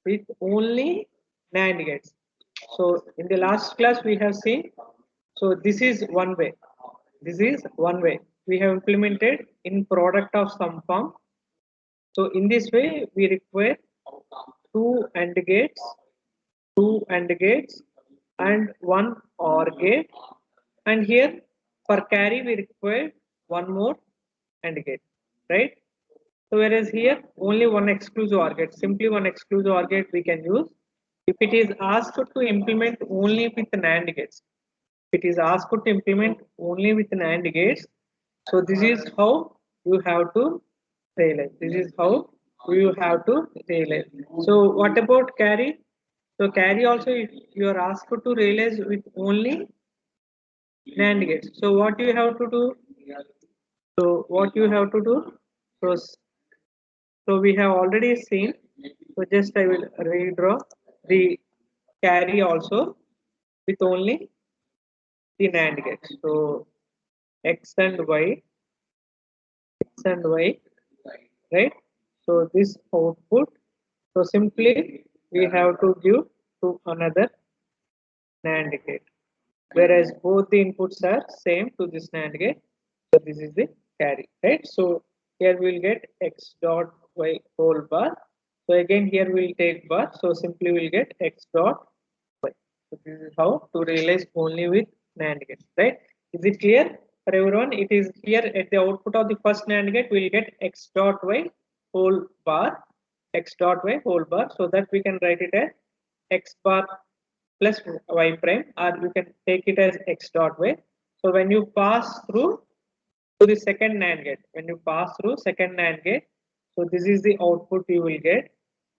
with only NAND gates. So in the last class we have seen, so this is one way. This is one way we have implemented in product of some form. So in this way we require two AND gates, and one OR gate, and here for carry we require one more AND gate, right? So whereas here only one exclusive OR gate, simply one exclusive OR gate we can use. If it is asked to implement only with NAND gates, if it is asked to implement only with NAND gates, so this is how you have to realize. This is how you have to realize. So what about carry? So carry also if you are asked to realize with only NAND gates. So what you have to do? So what you have to do? So we have already seen. So just I will redraw the carry also with only the NAND gates. So X and Y, right? So this output. So simply we have to give to another NAND gate. Whereas both the inputs are same to this NAND gate. So this is the carry, right? So here we'll get X dot Y whole bar. So again here we'll take bar. So simply we'll get X dot Y. So this is how to realize only with NAND gate, right? Is it clear for everyone? It is here at the output of the first NAND gate we'll get X dot Y whole bar, X dot Y whole bar. So that we can write it as X bar plus Y prime, or you can take it as X dot Y. So when you pass through to the second NAND gate, when you pass through second NAND gate, so this is the output you will get.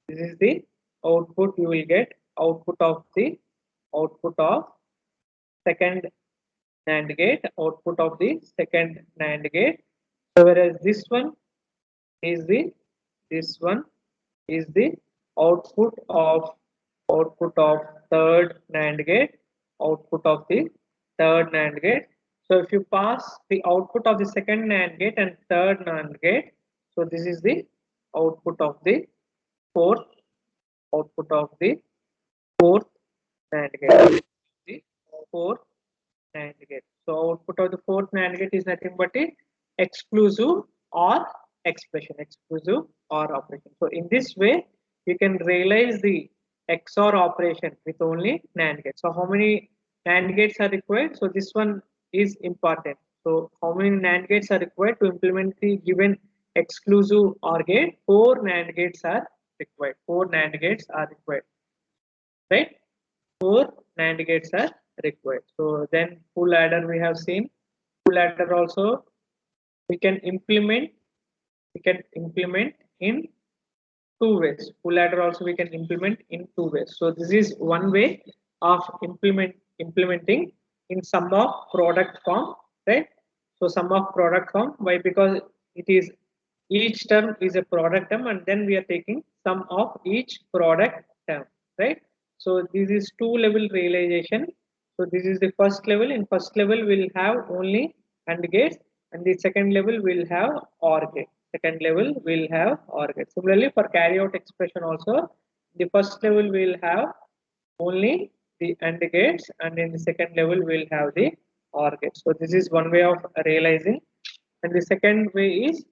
This is the output you will get. Output of second NAND gate. Output of the second NAND gate. So whereas this one is the output of third NAND gate, output of the third NAND gate. So if you pass the output of the second NAND gate and third NAND gate, so this is the output of the fourth output of the fourth NAND gate. The fourth NAND gate. So output of the fourth NAND gate is nothing but a exclusive OR expression, exclusive OR operation. So in this way, you can realize the XOR operation with only NAND gates. So how many NAND gates are required? So this one is important. So how many NAND gates are required to implement the given exclusive OR gate? 4 NAND gates are required. 4 NAND gates are required, right? 4 NAND gates are required. So then full adder we have seen. Full adder also we can implement in two ways. Full adder also we can implement in two ways. So this is one way of implementing in sum of product form, right? So sum of product form. Why? Because it is each term is a product term, and then we are taking sum of each product term, right? So this is two level realization. So this is the first level. In first level we'll have only AND gates, and the second level will have OR gate. Second level will have OR gate. Similarly for carry out expression also, the first level will have only the AND gates, and in the second level we'll have the OR gates. So this is one way of realizing, and the second way is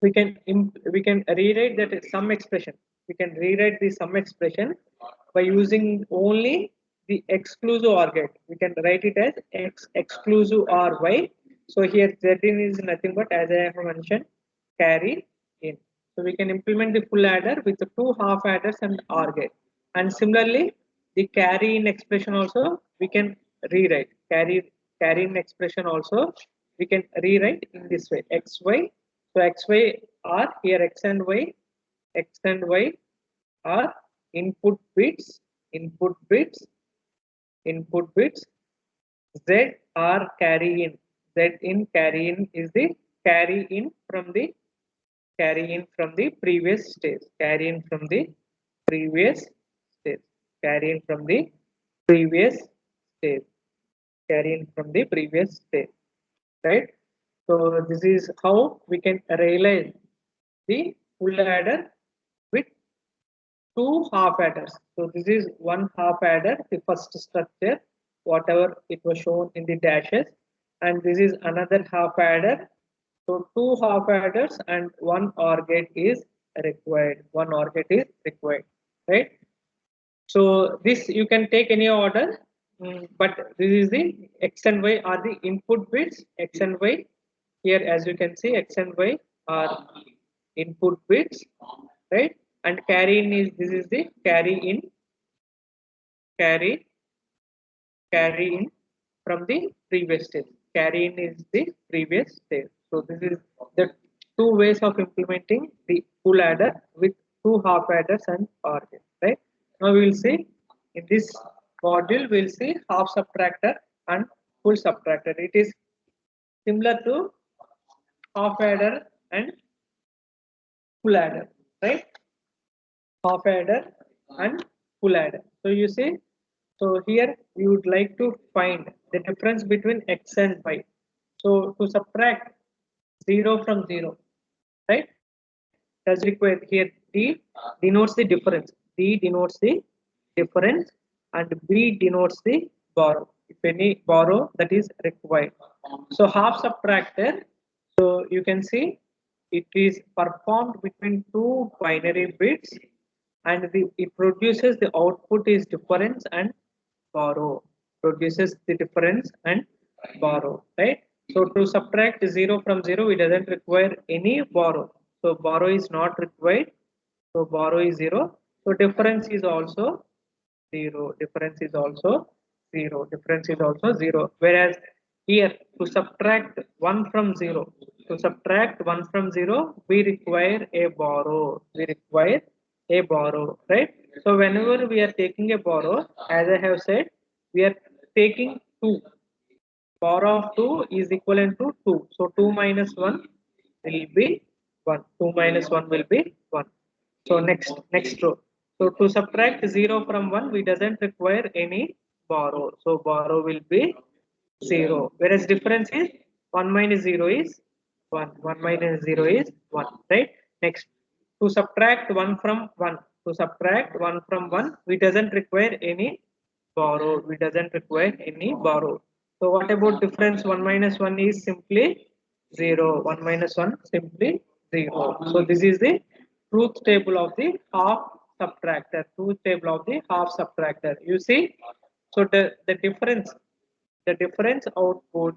we can rewrite that sum expression. We can rewrite the sum expression by using only the exclusive OR gate. We can write it as X exclusive OR Y. So here Z in is nothing but, as I have mentioned, carry in. So we can implement the full adder with the two half adders and OR gate. And similarly, the carry in expression also we can rewrite. Carry in expression also we can rewrite in this way. XY. So XY are here X and Y are input bits, input bits. Z are carry in. Z in carry in is the carry in from the previous stage. Carry in from the previous stage. Carry in from the previous stage. Carry in from the previous stage. Right? So this is how we can realize the full adder with two half adders. So this is one half adder, the first structure, whatever it was shown in the dashes, and this is another half adder. So two half adders and one OR gate is required. One OR gate is required, right? So this you can take any order, but this is the X and Y are the input bits. X and Y here, as you can see, X and Y are input bits, right? And carry in is, this is the carry in, carry in from the previous stage. Carry in is the previous stage. So this is the two ways of implementing the full adder with two half adders and OR gate, right? Now we will see in this module we'll see half subtractor and full subtractor. It is similar to half adder and full adder, right? Half adder and full adder. So you see, so here we would like to find the difference between X and Y. So to subtract 0 from 0, right? Does require here D denotes the difference. D denotes the difference and B denotes the borrow. If any borrow that is required. So half subtractor, so you can see it is performed between two binary bits and it produces the output is difference and borrow. Produces the difference and borrow, right? So to subtract 0 from 0, it doesn't require any borrow. So borrow is not required. So borrow is 0. So difference is also 0. Difference is also 0. Difference is also 0. Whereas here to subtract 1 from 0, to subtract 1 from 0, we require a borrow. We require a borrow, right? So whenever we are taking a borrow, as I have said, we are taking 2. Borrow of 2 is equivalent to 2. So 2 minus 1 will be 1. 2 minus 1 will be 1. So next row. So to subtract 0 from 1, we doesn't require any borrow. So borrow will be 0. Whereas difference is 1 minus 0 is 1. 1 minus 0 is 1. Right? Next, to subtract 1 from 1. To subtract 1 from 1, we doesn't require any borrow. We doesn't require any borrow. So what about difference? 1 minus 1 is simply 0. 1 minus 1 simply 0. So this is the truth table of the half subtractor. Truth table of the half subtractor. You see, so the difference output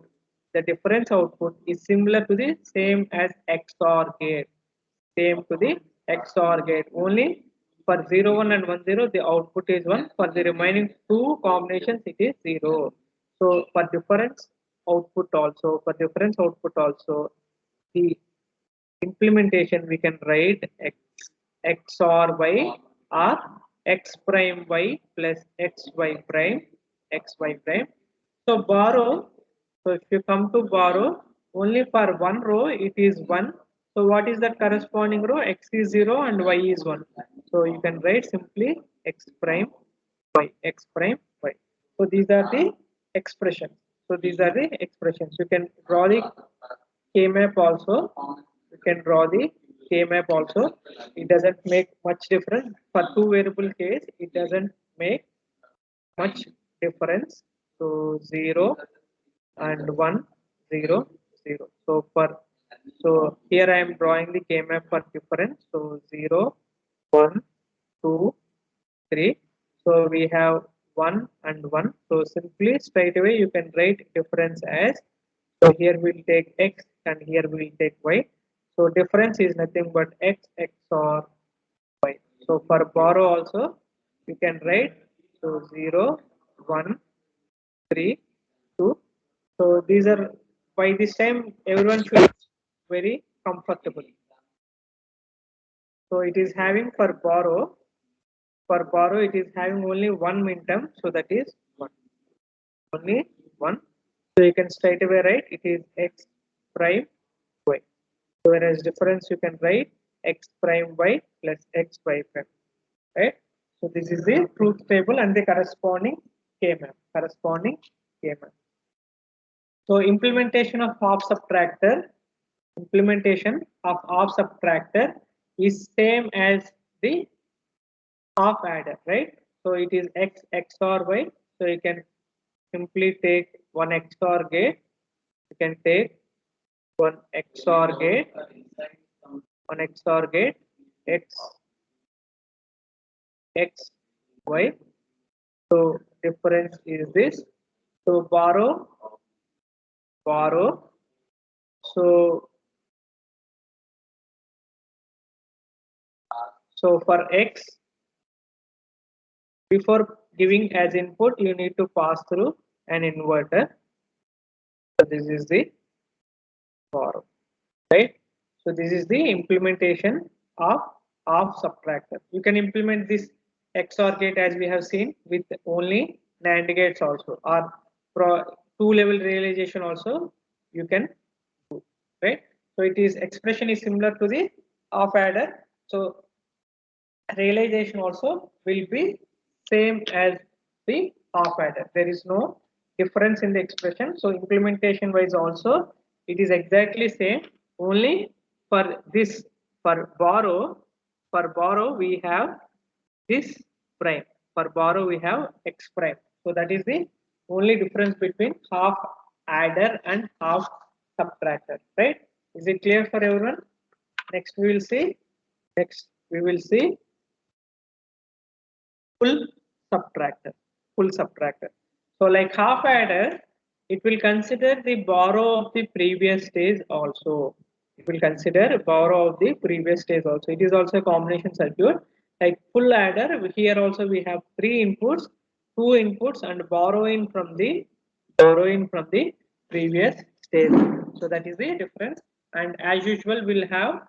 is similar to the same as XOR gate. Same to the XOR gate. Only for 0, 1 and 1, 0, the output is 1. For the remaining two combinations, it is 0. So for difference output also, the implementation we can write XOR Y or X prime Y plus XY prime. So borrow, so if you come to borrow, only for one row it is 1. So what is the corresponding row? X is 0 and Y is 1. So you can write simply X prime Y. So these are the expressions. You can draw the K map also. You can draw the K map also. It doesn't make much difference. For two variable case, it doesn't make much difference. So 0 and 1, 0, 0. So here I am drawing the K map for difference. So 0, 1, 2, 3. So we have 1 and 1. So simply straight away you can write difference as, so here we'll take X and here we'll take Y. So difference is nothing but X XOR Y. So for borrow also you can write, so 0, 1, 3, 2. So these are, by this time everyone should be very comfortable. So it is having for borrow it is having only one minterm, so that is 1. Only 1. So you can straight away write it is X prime Y. So whereas difference you can write X prime Y plus X Y prime. Right? So this is the truth table and the corresponding K map. So implementation of half subtractor is same as the half adder, right? So it is x XOR y. So you can simply take one XOR gate. You can take one XOR gate, one XOR gate, x x y. So difference is this. So borrow. So for x, before giving as input, you need to pass through an inverter. So this is the borrow, right? So this is the implementation of subtractor. You can implement this XOR gate as we have seen with only NAND gates also, or two-level realization also you can do, right? So it is expression is similar to the half adder. So realization also will be same as the half adder. There is no difference in the expression. So implementation wise also it is exactly same. Only for this, for borrow we have this prime. For borrow we have x prime. So that is the only difference between half adder and half subtractor, right? Is it clear for everyone? Next we will see. Next we will see full subtractor. Full subtractor. So like half adder, it will consider the borrow of the previous stage also. It will consider borrow of the previous stage also. It is also a combination circuit. Like full adder, here also we have three inputs, two inputs, and borrowing from the previous stage. So that is the difference. And as usual, we'll have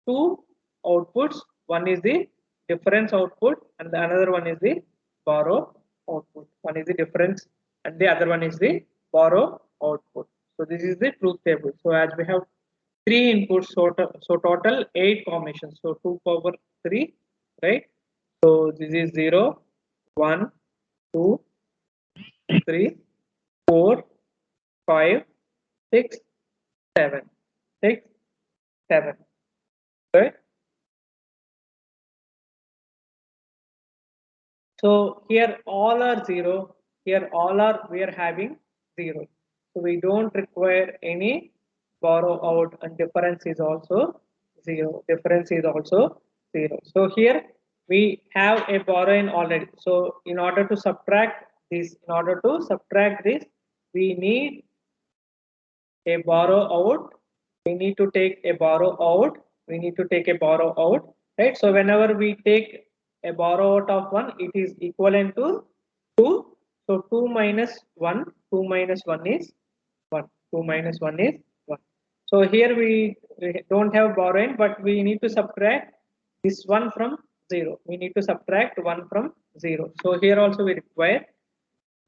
two outputs. One is the difference output, and the another one is the borrow output. One is the difference, and the other one is the borrow output. So this is the truth table. So as we have three inputs, so total 8 combinations. So 2 power 3, right? So this is 0, 1, 2, 3, 4, 5, 6, 7, 6, 7, right? So here all are 0. Here all are we are having 0. So we don't require any borrow out, and difference is also 0. Difference is also 0. So here we have a borrow in already. So in order to subtract this, we need a borrow out. We need to take a borrow out. Right? So whenever we take a borrow out of 1, it is equivalent to 2. So 2 minus 1, 2 minus 1 is 1. 2 minus 1 is 1. So here we don't have borrowing, but we need to subtract this 1 from 0. We need to subtract 1 from 0. So here also we require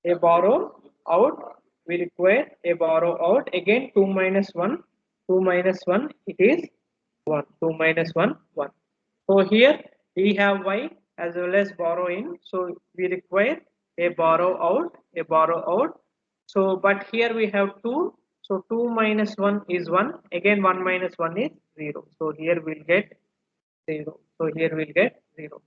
a borrow out. We require a borrow out. Again 2 minus 1, 2 minus 1, it is 1. 2 minus 1, 1. So here we have y as well as borrow in. So we require a borrow out, So but here we have 2. So 2 minus 1 is 1. Again 1 minus 1 is 0. So here we'll get 0. So here we'll get 0.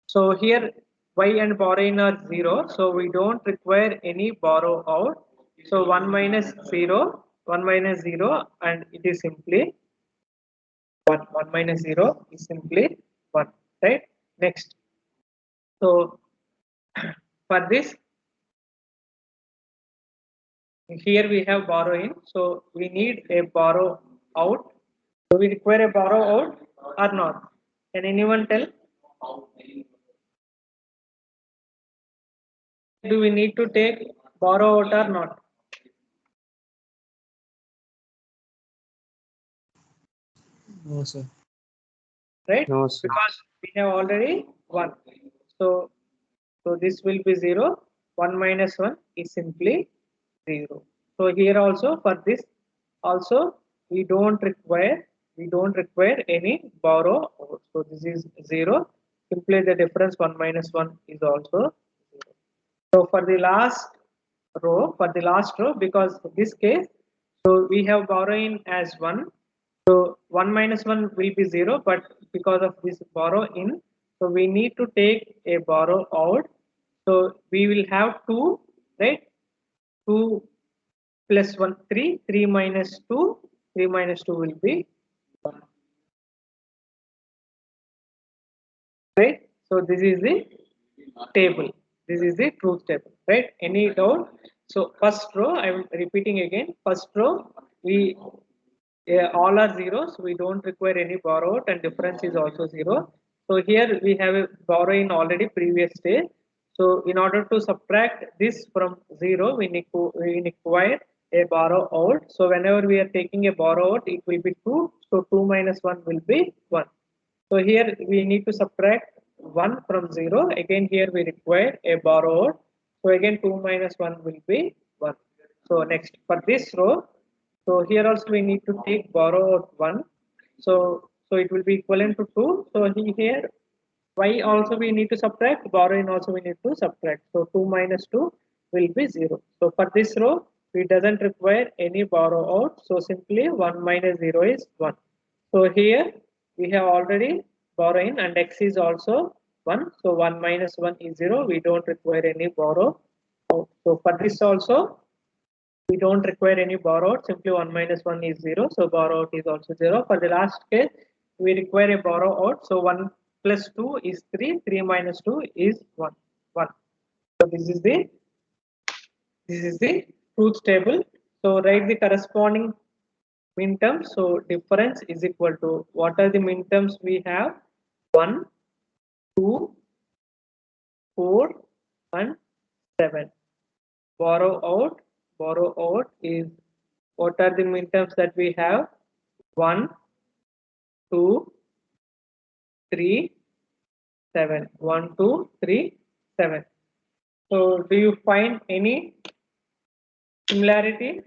So here y and borrowing are 0. So we don't require any borrow out. So 1 minus 0, 1 minus 0, and it is simply 1. 1 minus 0 is simply 1, right? Next. So for this, here we have borrow in. So we need a borrow out. Do we require a borrow out or not? Can anyone tell? Do we need to take borrow out or not? No, sir. Right? No, sir. Because we have already 1. So this will be 0. 1 minus 1 is simply 0. So here also for this also we don't require any borrow out. So this is 0. Simply the difference 1 minus 1 is also 0. So for the last row, because this case, so we have borrowing as 1. So 1 minus 1 will be 0, but because of this borrow in, So we need to take a borrow out. So we will have 2, right? 2 plus 1, 3. 3 minus 2. 3 minus 2 will be 1. Right? So this is the table. This is the truth table, right? Any doubt? So first row, I am repeating again. First row, we all are zeros. We don't require any borrowed, and difference is also 0. So here we have a borrow in already previous day. So in order to subtract this from 0, we require a borrow out. So whenever we are taking a borrow out, it will be 2. So 2 minus 1 will be 1. So here we need to subtract 1 from 0. Again here we require a borrow out. So again 2 minus 1 will be 1. So next for this row, so here also we need to take borrow out 1. So it will be equivalent to 2. So here y also we need to subtract, borrow in also we need to subtract. So 2 minus 2 will be 0. So for this row, we doesn't require any borrow out. So simply 1 minus 0 is 1. So here we have already borrow in, and x is also 1. So 1 minus 1 is 0. We don't require any borrow out. So for this also, we don't require any borrow out. Simply 1 minus 1 is 0. So borrow out is also 0. For the last case, we require a borrow out. So 1 plus 2 is 3. 3 minus 2 is 1. 1. So this is the truth table. So write the corresponding min terms. So difference is equal to, what are the min terms we have? 1, 2, 4, and 7. Borrow out is, what are the min terms that we have? 1, 2, 3, 7. 1, 2, 3, 7. So do you find any similarity?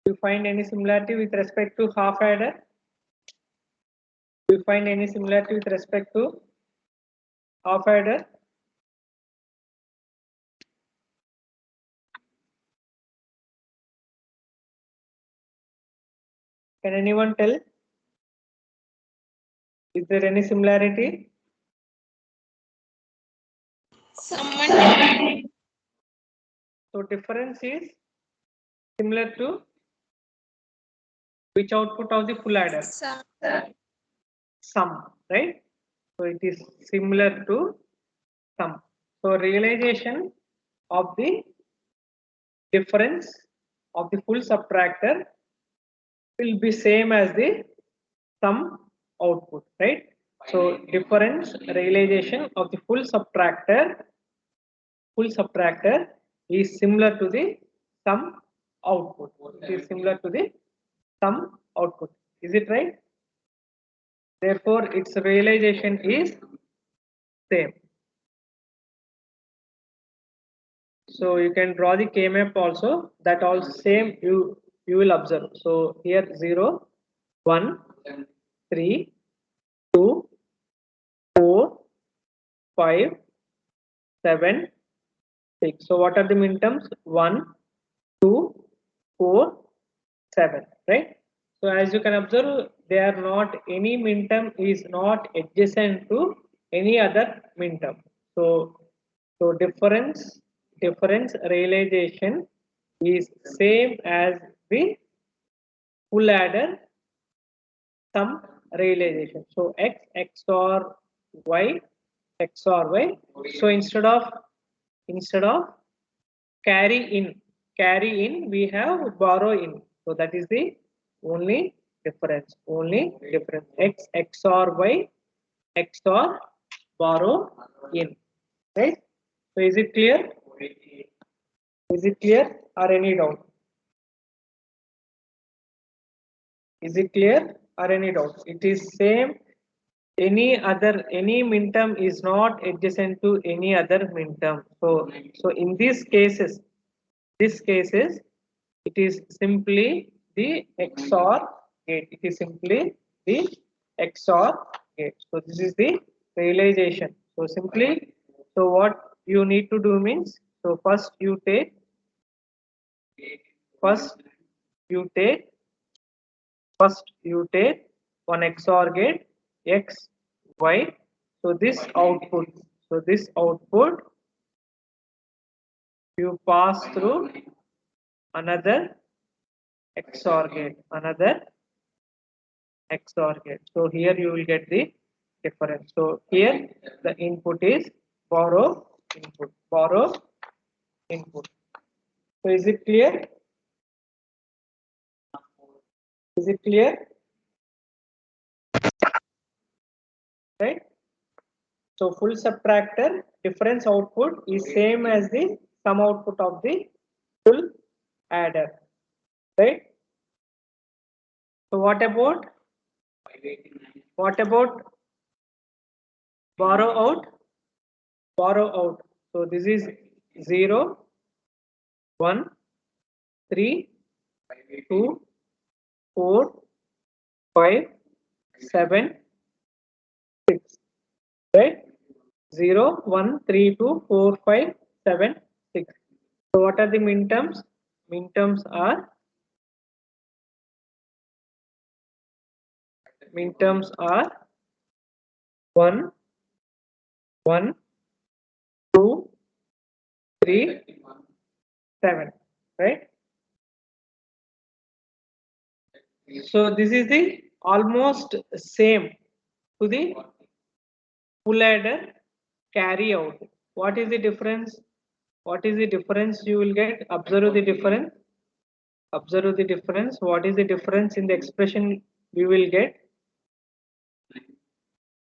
Do you find any similarity with respect to half adder? Do you find any similarity with respect to half adder? Can anyone tell? Is there any similarity? Someone. So difference is similar to which output of the full adder? Sum, right? So it is similar to sum. So realization of the difference of the full subtractor will be same as the sum output, right? So difference realization of the full subtractor is similar to the sum output. It is similar to the sum output. Is it right? Therefore, its realization is same. So you can draw the K-map also. That all same you will observe. So here 0, 1, 3, 2, 4, 5, 7, 6. So what are the min terms? 1, 2, 4, 7. Right? So as you can observe, they are not, any min term is not adjacent to any other min term. So difference realization is same as the full adder sum realization. So x XOR y XOR y. So instead of carry in, we have borrow in. So that is the only difference. X XOR y XOR borrow in. Right? So is it clear? Is it clear or any doubt? Is it clear or any doubt? It is same. Any min term is not adjacent to any other min term. So in these cases, it is simply the XOR gate. It is simply the XOR gate. So this is the realization. So simply, so what you need to do means, so first you take one XOR gate, X, Y. So this output, you pass through another XOR gate, So here you will get the difference. So here the input is borrow input. So is it clear? Is it clear? Right? So full subtractor difference output is same as the sum output of the full adder. Right? So what about borrow out? So this is 0, 1, 3, 2, 4, 5, 7, 6. Right? 0, 1, 3, 2, 4, 5, 7, 6. So what are the min terms? Min terms are 1, 1, 2, 3, 7. Right? So this is the almost same to the full adder carry out. What is the difference? What is the difference you will get? Observe the difference. What is the difference in the expression we will get?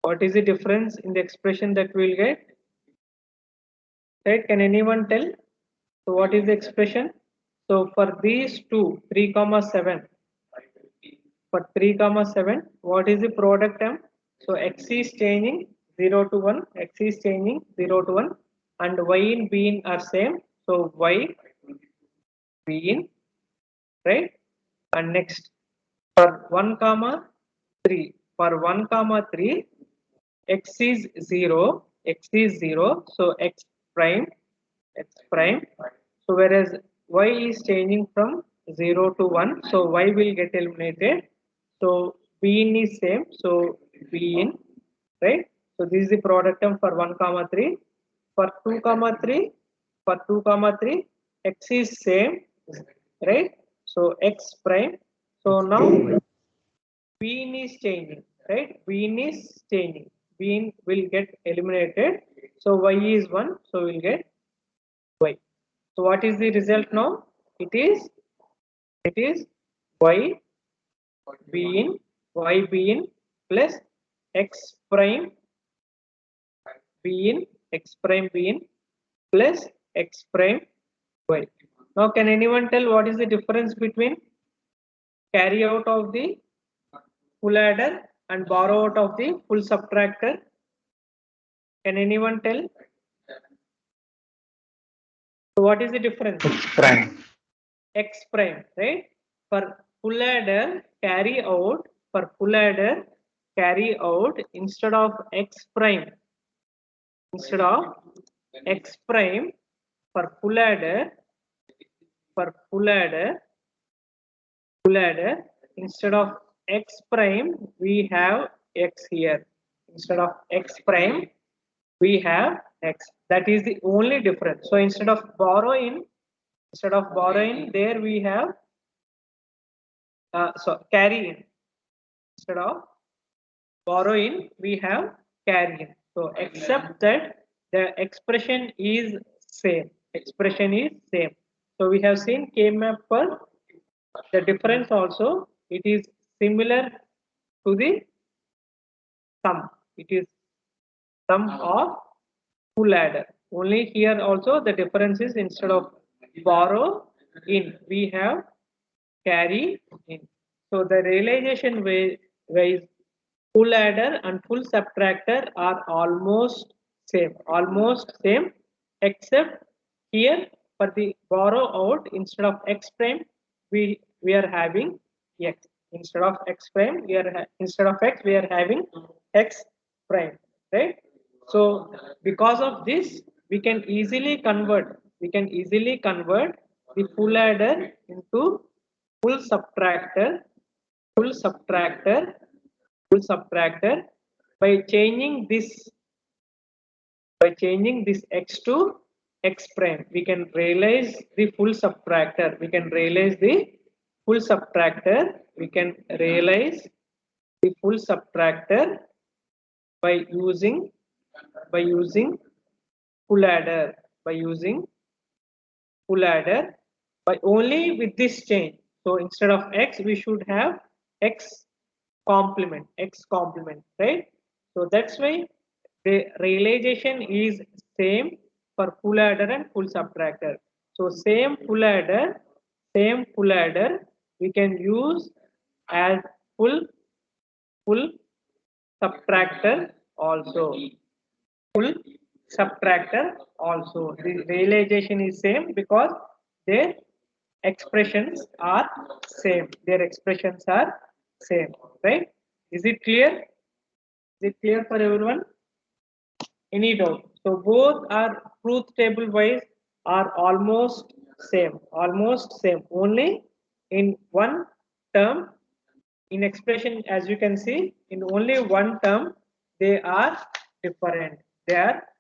What is the difference in the expression that we will get? Right? Can anyone tell? So what is the expression? So for these two, 3 comma 7, for 3 comma 7, what is the product term? So x is changing 0 to 1, and y in b in are same. So y b in, right? And next for 1 comma 3, x is 0, so x prime. So whereas y is changing from 0 to 1, so y will get eliminated. So b in is same, so b in, right? So this is the product term for 1 comma 3. For 2 comma 3, x is same, right? So x prime. So now b in is changing, right? b in will get eliminated. So y is 1, so we'll get y. So what is the result now? It is y b in plus x prime b in plus x prime y. Now can anyone tell what is the difference between carry out of the full adder and borrow out of the full subtractor? Can anyone tell? So what is the difference? Prime. X prime, right? For full adder carry out, instead of x prime, for full adder, instead of x prime we have x here. Instead of x prime we have x. That is the only difference. So instead of borrowing, there we have so carry in. Instead of borrowing we have carry in. So except that the expression is same. So we have seen K map for the difference also. It is similar to the sum. It is sum of full adder. Only here also the difference is instead of borrow in we have carry in. So the realization wise full adder and full subtractor are almost same, except here for the borrow out instead of x prime we are having x. Instead of x we are having x prime, right? So because of this we can easily convert the full adder into full subtractor by changing this x to x prime, we can realize the full subtractor. We can realize the full subtractor. We can realize the full subtractor by using full adder. By using full adder by only with this change. So instead of x, we should have x complement, right? So that's why the realization is same for full adder and full subtractor. So same full adder, we can use as full subtractor also. Full subtractor also. The realization is same because their expressions are same. Their expressions are same, right? Is it clear? Is it clear for everyone? Any doubt? So both are truth table wise are almost same. Only in one term, in expression, as you can see, in only one term, they are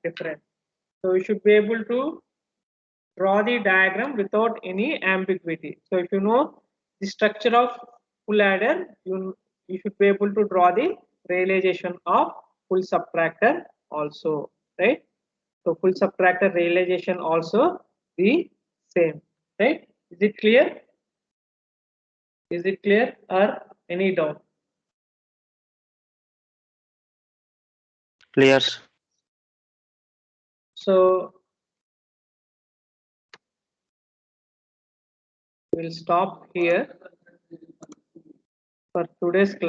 different. So you should be able to draw the diagram without any ambiguity. So if you know the structure of full adder, you should be able to draw the realization of full subtractor also, right? So full subtractor realization also the same, right? Is it clear? Is it clear or any doubt? Clear. So we'll stop here for today's class.